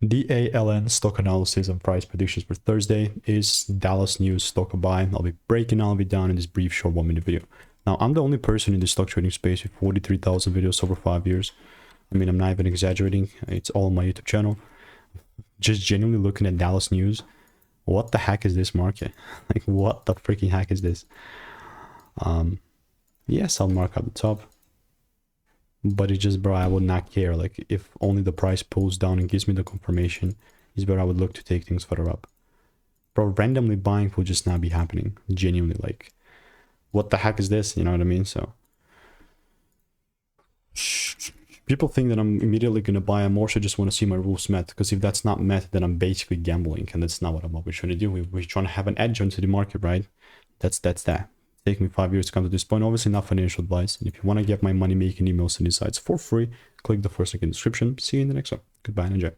DALN stock analysis and price predictions for Thursday is Dallasnews stock a buy. I'll be breaking all of it down in this brief short 1 minute video. Now, I'm the only person in the stock trading space with 43,000 videos over 5 years. I mean, I'm not even exaggerating. It's all on my YouTube channel. Just genuinely looking at Dallasnews. What the heck is this market? Like, what the freaking heck is this? Yes, I'll mark up the top. But it's just, bro, I would not care. Like, if only the price pulls down and gives me the confirmation is where I would look to take things further up. Bro, randomly buying will just not be happening. Genuinely, like, what the heck is this? You know what I mean? So people think that I'm immediately going to buy. I'm also just want to see my rules met, because if that's not met, then I'm basically gambling, and that's not what I'm always trying to do. We're trying to have an edge onto the market, right? That's that. It's taken me 5 years to come to this point. Obviously not financial advice. And if you want to get my money making emails and insights for free, click the first link in the description. See you in the next one. Goodbye and enjoy.